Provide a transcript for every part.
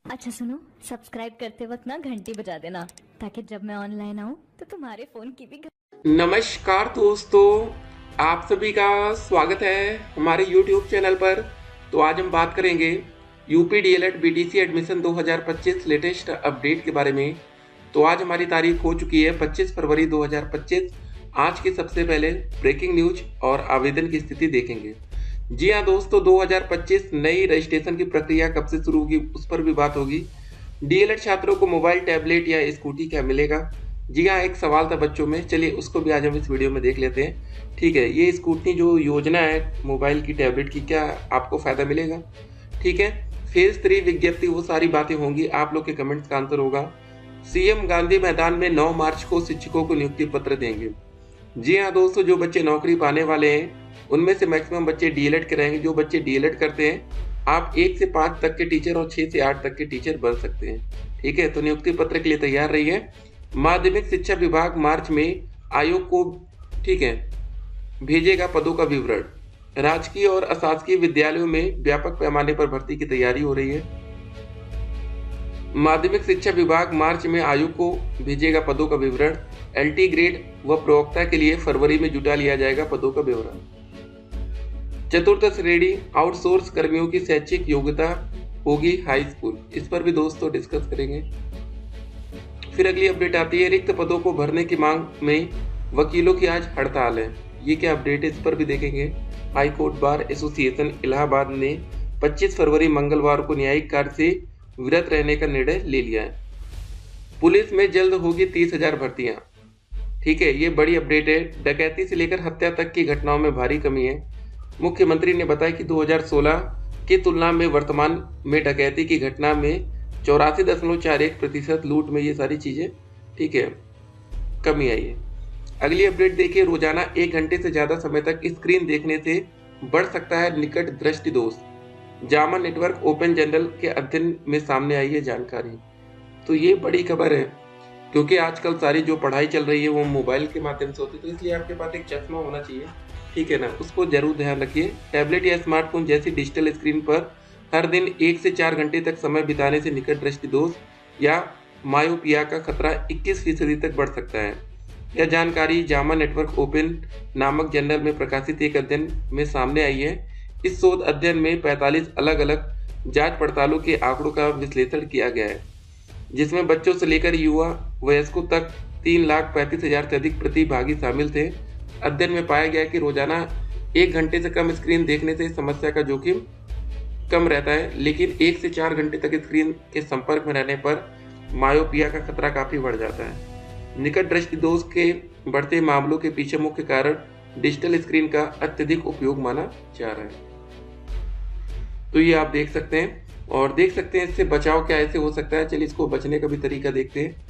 अच्छा सुनो, सब्सक्राइब करते वक्त ना घंटी बजा देना ताकि जब मैं ऑनलाइन आऊँ तो तुम्हारे फोन की भी नमस्कार दोस्तों, आप सभी का स्वागत है हमारे YouTube चैनल पर। तो आज हम बात करेंगे UP DElEd BTC admission 2025 latest update के बारे में। तो आज हमारी तारीख हो चुकी है 25 फरवरी 2025। आज की सबसे पहले ब्रेकिंग न्यूज और आवेदन की स्थिति देखेंगे। जी हाँ दोस्तों, 2025 नई रजिस्ट्रेशन की प्रक्रिया कब से शुरू होगी उस पर भी बात होगी। डीएलएड छात्रों को मोबाइल, टैबलेट या स्कूटी क्या मिलेगा? जी हाँ, एक सवाल था बच्चों में, चलिए उसको भी आज हम इस वीडियो में देख लेते हैं। ठीक है, ये स्कूटी जो योजना है मोबाइल की, टैबलेट की, क्या आपको फायदा मिलेगा? ठीक है, फेज 3 विज्ञप्ति, वो सारी बातें होंगी, आप लोग के कमेंट्स का आंसर होगा। सीएम गांधी मैदान में 9 मार्च को शिक्षकों को नियुक्ति पत्र देंगे। जी हाँ दोस्तों, जो बच्चे नौकरी पाने वाले हैं उनमें से मैक्सिमम बच्चे डीएलएड के रहेंगे। जो बच्चे डीएलएड करते हैं, आप 1 से 5 तक के टीचर और 6 से 8 तक के टीचर बन सकते हैं। ठीक है, तो नियुक्ति पत्र के लिए तैयार रहिए। माध्यमिक शिक्षा विभाग मार्च में आयोग को, ठीक है, भेजेगा पदों का विवरण। राजकीय और अशासकीय विद्यालयों में व्यापक पैमाने पर भर्ती की तैयारी हो रही है। माध्यमिक शिक्षा विभाग मार्च में आयोग को भेजेगा पदों का विवरण। एलटी ग्रेड व प्रवक्ता के लिए फरवरी में जुटा लिया जाएगा पदों का विवरण। चतुर्थ श्रेणी आउटसोर्स कर्मियों की शैक्षिक योग्यता होगी हाई स्कूल, इस पर भी दोस्तों डिस्कस करेंगे। फिर अगली अपडेट आती है, रिक्त पदों को भरने की मांग में वकीलों की आज हड़ताल है। ये क्या अपडेट है, इस पर भी देखेंगे। High court bar association Allahabad ने 25 फरवरी मंगलवार को न्यायिक कार्य से विरत रहने का निर्णय ले लिया है। पुलिस में जल्द होगी 30,000 भर्तियां। ठीक है, ये बड़ी अपडेट है। डकैती से लेकर हत्या तक की घटनाओं में भारी कमी है। मुख्यमंत्री ने बताया कि 2016 की तुलना में वर्तमान में डकैती की घटना में 84.41% लूट में ये सारी चीजें, ठीक है, कमी आई है। अगली अपडेट देखिए, रोजाना 1 घंटे से ज्यादा समय तक स्क्रीन देखने से बढ़ सकता है निकट दृष्टि दोष। जामा नेटवर्क ओपन जनरल के अध्ययन में सामने आई है जानकारी। तो ये बड़ी खबर है, क्योंकि आजकल सारी जो पढ़ाई चल रही है वो मोबाइल के माध्यम से होती है, तो इसलिए आपके पास एक चश्मा होना चाहिए। ठीक है ना, उसको जरूर ध्यान रखिए। टैबलेट या स्मार्टफोन जैसी डिजिटल स्क्रीन पर हर दिन 1 से 4 घंटे तक समय बिताने से निकट दृष्टि दोष या मायोपिया का खतरा 21% तक बढ़ सकता है। यह जानकारी जामा नेटवर्क ओपन नामक जर्नल में प्रकाशित एक अध्ययन में सामने आई है। इस शोध अध्ययन में 45 अलग अलग जांच पड़तालों के आंकड़ों का विश्लेषण किया गया है, जिसमें बच्चों से लेकर युवा वयस्कों तक 3,35,000 से अधिक प्रतिभागी शामिल थे। अध्ययन में पाया गया कि रोजाना 1 घंटे से कम स्क्रीन देखने से समस्या का जोखिम कम रहता है, लेकिन 1 से 4 घंटे तक स्क्रीन के संपर्क में रहने पर मायोपिया का खतरा काफी बढ़ जाता है। निकट दृष्टि दोष के बढ़ते मामलों के पीछे मुख्य कारण डिजिटल स्क्रीन का अत्यधिक उपयोग माना जा रहा है। तो ये आप देख सकते हैं, और देख सकते हैं इससे बचाव क्या ऐसे हो सकता है। चलिए इसको बचने का भी तरीका देखते हैं।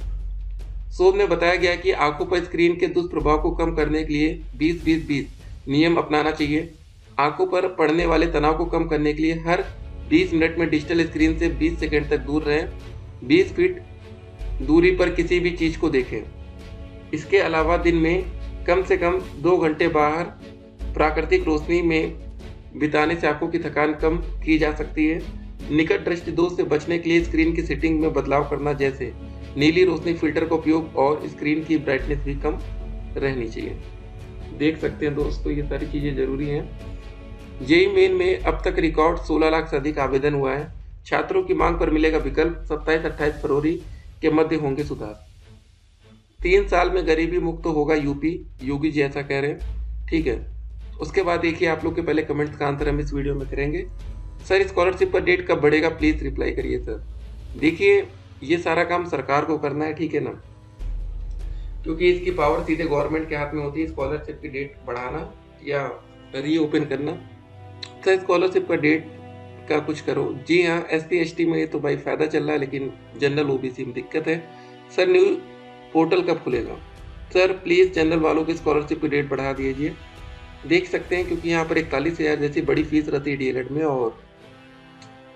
शोध में बताया गया कि आंखों पर स्क्रीन के दुष्प्रभाव को कम करने के लिए 20-20-20 नियम अपनाना चाहिए। आंखों पर पड़ने वाले तनाव को कम करने के लिए हर 20 मिनट में डिजिटल स्क्रीन से 20 सेकंड तक दूर रहें। 20 फीट दूरी पर किसी भी चीज को देखें। इसके अलावा दिन में कम से कम 2 घंटे बाहर प्राकृतिक रोशनी में बिताने से आंखों की थकान कम की जा सकती है। निकट दृष्टि दोष से बचने के लिए स्क्रीन की सेटिंग में बदलाव करना, जैसे नीली रोशनी फिल्टर का उपयोग और स्क्रीन की ब्राइटनेस भी कम रहनी चाहिए। देख सकते हैं दोस्तों, ये सारी चीजें जरूरी हैं। जेईई मेन में अब तक रिकॉर्ड 16 लाख से अधिक आवेदन हुआ है। छात्रों की मांग पर मिलेगा विकल्प। 27-28 फरवरी के मध्य होंगे सुधार। 3 साल में गरीबी मुक्त होगा यूपी, योगी जी ऐसा कह रहे हैं। ठीक है, उसके बाद देखिए, आप लोग के पहले कमेंट्स का आंसर हम इस वीडियो में करेंगे। सर स्कॉलरशिप का डेट कब बढ़ेगा, प्लीज रिप्लाई करिए सर। देखिए, ये सारा काम सरकार को करना है, ठीक है ना, क्योंकि इसकी पावर सीधे गवर्नमेंट के हाथ में होती है, स्कॉलरशिप की डेट बढ़ाना या रीओपन करना। सर स्कॉलरशिप का डेट का कुछ करो। जी हाँ, SC/ST में तो भाई फायदा चल रहा है, लेकिन जनरल OBC में दिक्कत है। सर न्यू पोर्टल कब खुलेगा? सर प्लीज जनरल वालों की स्कॉलरशिप की डेट बढ़ा दीजिए। देख सकते हैं, क्योंकि यहाँ पर 41,000 जैसी बड़ी फीस रहती है डीएलएड में, और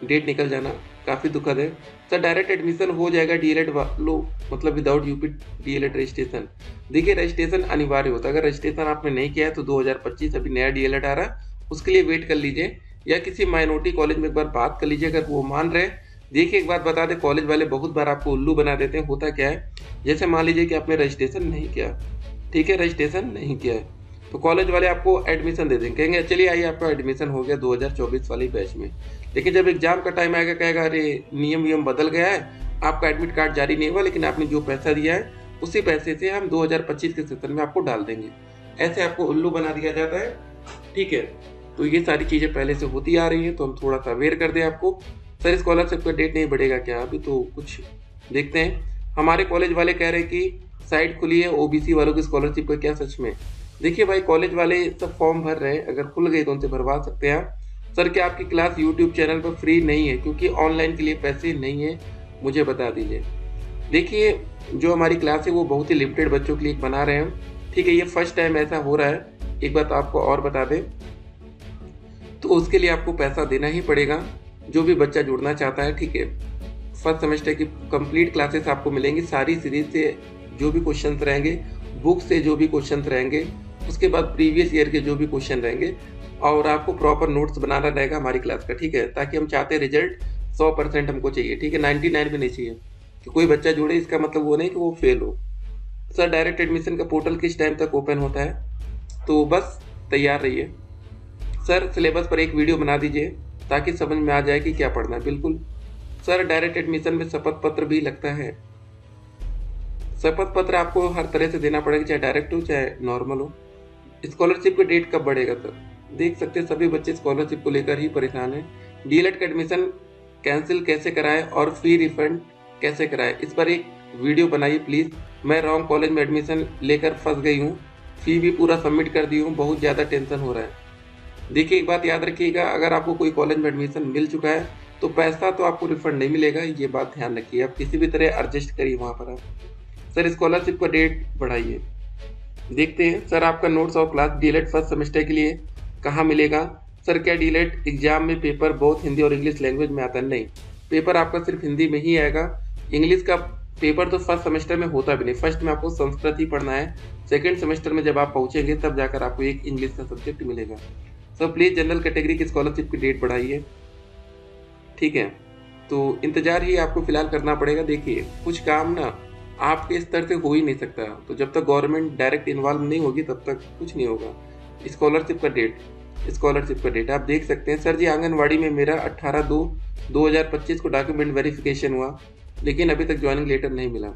डेट निकल जाना काफी दुखद है। सर डायरेक्ट एडमिशन हो जाएगा डीएलएड वालों, मतलब विदाउट यूपी डीएलएड रजिस्ट्रेशन? देखिए, रजिस्ट्रेशन अनिवार्य होता है। अगर रजिस्ट्रेशन आपने नहीं किया है तो 2025 अभी नया डीएलएड आ रहा है, उसके लिए वेट कर लीजिए, या किसी माइनॉरिटी कॉलेज में एक बार बात कर लीजिए। अगर वो मान रहे देखिए एक बात बता दें, कॉलेज वाले बहुत बार आपको उल्लू बना देते हैं। होता क्या है, जैसे मान लीजिए कि आपने रजिस्ट्रेशन नहीं किया, ठीक है, रजिस्ट्रेशन नहीं किया है, तो कॉलेज वाले आपको एडमिशन दे देंगे, कहेंगे चलिए आइए आपका एडमिशन हो गया 2024 वाली बैच में। लेकिन जब एग्जाम का टाइम आएगा कहेगा अरे नियम वियम बदल गया है, आपका एडमिट कार्ड जारी नहीं हुआ, लेकिन आपने जो पैसा दिया है उसी पैसे से हम 2025 के सेशन में आपको डाल देंगे। ऐसे आपको उल्लू बना दिया जाता है, ठीक है। तो ये सारी चीज़ें पहले से होती आ रही हैं, तो हम थोड़ा सा अवेयर कर दें आपको। सर स्कॉलरशिप का डेट नहीं बढ़ेगा क्या? अभी तो कुछ देखते हैं। हमारे कॉलेज वाले कह रहे हैं कि साइट खुली है ओबीसी वालों की स्कॉलरशिप का, क्या सच में? देखिए भाई, कॉलेज वाले सब फॉर्म भर रहे हैं, अगर खुल गई तो उनसे भरवा सकते हैं आप। सर क्या आपकी क्लास यूट्यूब चैनल पर फ्री नहीं है क्योंकि ऑनलाइन के लिए पैसे नहीं है? मुझे बता दीजिए। देखिए जो हमारी क्लास है वो बहुत ही लिमिटेड बच्चों के लिए बना रहे हैं हम, ठीक है। ये फर्स्ट टाइम ऐसा हो रहा है। एक बात आपको और बता दें, तो उसके लिए आपको पैसा देना ही पड़ेगा, जो भी बच्चा जुड़ना चाहता है, ठीक है। फर्स्ट सेमेस्टर की कंप्लीट क्लासेस आपको मिलेंगी, सारी सीरीज से जो भी क्वेश्चंस रहेंगे, बुक से जो भी क्वेश्चंस रहेंगे, उसके बाद प्रीवियस ईयर के जो भी क्वेश्चन रहेंगे, और आपको प्रॉपर नोट्स बनाना रहेगा हमारी क्लास का, ठीक है। ताकि हम चाहते हैं रिजल्ट 100% हमको चाहिए, ठीक है, 99 भी नहीं चाहिए कि कोई बच्चा जुड़े, इसका मतलब वो नहीं कि वो फेल हो। सर डायरेक्ट एडमिशन का पोर्टल किस टाइम तक ओपन होता है? तो बस तैयार रहिए। सर सिलेबस पर एक वीडियो बना दीजिए ताकि समझ में आ जाए कि क्या पढ़ना है। बिल्कुल सर, डायरेक्ट एडमिशन में शपथ पत्र भी लगता है। शपथ पत्र आपको हर तरह से देना पड़ेगा, चाहे डायरेक्ट हो चाहे नॉर्मल हो। स्कॉलरशिप का डेट कब बढ़ेगा? सर देख सकते हैं सभी बच्चे स्कॉलरशिप को लेकर ही परेशान हैं। डीएलएड का एडमिशन कैंसिल कैसे कराएं और फी रिफंड कैसे कराएं, इस पर एक वीडियो बनाइए प्लीज़। मैं रॉन्ग कॉलेज में एडमिशन लेकर फंस गई हूँ, फी भी पूरा सबमिट कर दी हूँ, बहुत ज़्यादा टेंशन हो रहा है। देखिए एक बात याद रखिएगा, अगर आपको कोई कॉलेज में एडमिशन मिल चुका है तो पैसा तो आपको रिफंड नहीं मिलेगा, ये बात ध्यान रखिए। आप किसी भी तरह एडजस्ट करिए वहाँ पर आप। सर स्कॉलरशिप का डेट बढ़ाइए। देखते हैं सर आपका नोट्स और क्लास डीएलएड फर्स्ट सेमेस्टर के लिए कहाँ मिलेगा? सर क्या डीएलएड एग्जाम में पेपर बहुत हिंदी और इंग्लिश लैंग्वेज में आता है? नहीं, पेपर आपका सिर्फ हिंदी में ही आएगा। इंग्लिश का पेपर तो फर्स्ट सेमेस्टर में होता भी नहीं, फर्स्ट में आपको संस्कृत ही पढ़ना है। सेकेंड सेमेस्टर में जब आप पहुँचेंगे तब जाकर आपको एक इंग्लिश का सब्जेक्ट मिलेगा। सर प्लीज़ जनरल कैटेगरी की स्कॉलरशिप की डेट बढ़ाइए, ठीक है। तो इंतजार ही आपको फिलहाल करना पड़ेगा। देखिए कुछ काम ना आपके स्तर से हो ही नहीं सकता, तो जब तक गवर्नमेंट डायरेक्ट इन्वॉल्व नहीं होगी तब तक कुछ नहीं होगा। स्कॉलरशिप का डेट आप देख सकते हैं। सर जी आंगनवाड़ी में मेरा 18/2/2025 को डॉक्यूमेंट वेरिफिकेशन हुआ, लेकिन अभी तक ज्वाइनिंग लेटर नहीं मिला।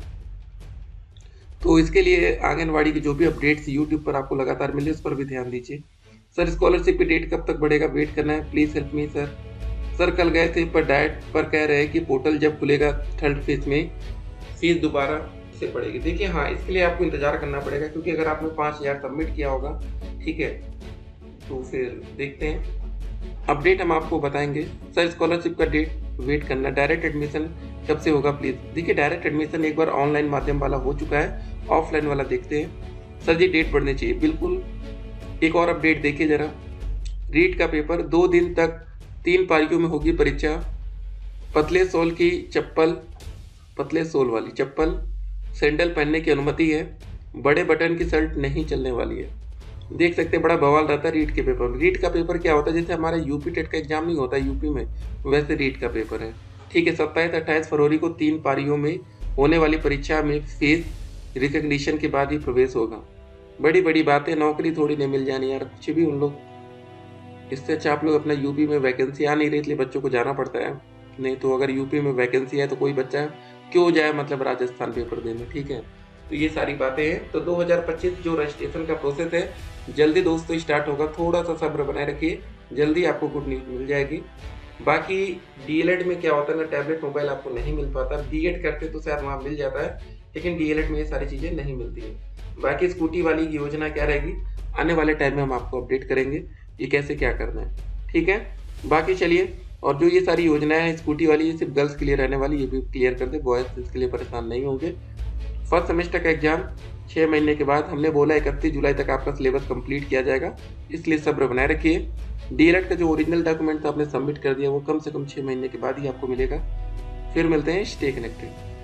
तो इसके लिए आंगनवाड़ी की जो भी अपडेट्स यूट्यूब पर आपको लगातार मिले उस पर भी ध्यान दीजिए। सर स्कॉलरशिप की डेट कब तक बढ़ेगा? वेट करना है, please help me sir. Sir कल गए थे पर डाइट पर कह रहे हैं कि पोर्टल जब खुलेगा थर्ड फेज में फीस दोबारा से पड़ेगी। देखिए हाँ, इसके लिए आपको इंतजार करना पड़ेगा, क्योंकि अगर आपने 5000 सबमिट किया होगा, ठीक है, तो फिर देखते हैं अपडेट हम आपको बताएंगे। सर स्कॉलरशिप का डेट वेट करना। डायरेक्ट एडमिशन कब से होगा प्लीज़? देखिए डायरेक्ट एडमिशन एक बार ऑनलाइन माध्यम वाला हो चुका है, ऑफलाइन वाला देखते हैं। सर जी डेट बढ़नी चाहिए, बिल्कुल। एक और अपडेट देखिए जरा, रीट का पेपर 2 दिन तक 3 पारियों में होगी परीक्षा। पतले सोल वाली चप्पल सैंडल पहनने की अनुमति है, बड़े बटन की शर्ट नहीं चलने वाली है। देख सकते हैं बड़ा बवाल रहता है रीट के पेपर में। रीट का पेपर क्या होता है, जैसे हमारा यूपी टेट का एग्जाम नहीं होता यूपी में, वैसे रीट का पेपर है, ठीक है। 27-28 फरवरी को 3 पारियों में होने वाली परीक्षा में फेस रिकग्निशन के बाद ही प्रवेश होगा। बड़ी बड़ी बातें, नौकरी थोड़ी नहीं मिल जानी यार, कुछ भी उन लोग। इससे अच्छा आप लोग अपना यूपी में वैकेंसी आ नहीं रही इसलिए बच्चों को जाना पड़ता है, नहीं तो अगर यूपी में वैकेंसी है तो कोई बच्चा क्यों जाए मतलब राजस्थान पेपर देने, ठीक है। तो ये सारी बातें हैं। तो 2025 जो रजिस्ट्रेशन का प्रोसेस है जल्दी दोस्तों स्टार्ट होगा, थोड़ा सा सब्र बनाए रखिए, जल्दी आपको गुड न्यूज़ मिल जाएगी। बाकी डीएलएड में क्या होता है ना, टैबलेट मोबाइल आपको नहीं मिल पाता। बीएड करते तो शायद वहाँ मिल जाता है, लेकिन डीएलएड में ये सारी चीज़ें नहीं मिलती है। बाकी स्कूटी वाली योजना क्या रहेगी आने वाले टाइम में हम आपको अपडेट करेंगे, ये कैसे क्या करना है, ठीक है। बाकी चलिए, और जो ये सारी योजनाएं हैं स्कूटी वाली, ये सिर्फ गर्ल्स के लिए रहने वाली, ये भी क्लियर कर दे, बॉयज़ इसके लिए परेशान नहीं होंगे। फर्स्ट सेमेस्टर का एग्जाम 6 महीने के बाद, हमने बोला 31 जुलाई तक आपका सिलेबस कंप्लीट किया जाएगा, इसलिए सब्र बनाए रखिए। डीएलएड का जो ओरिजिनल डॉक्यूमेंट आपने सबमिट कर दिया वो कम से कम 6 महीने के बाद ही आपको मिलेगा। फिर मिलते हैं, स्टे कनेक्टेड।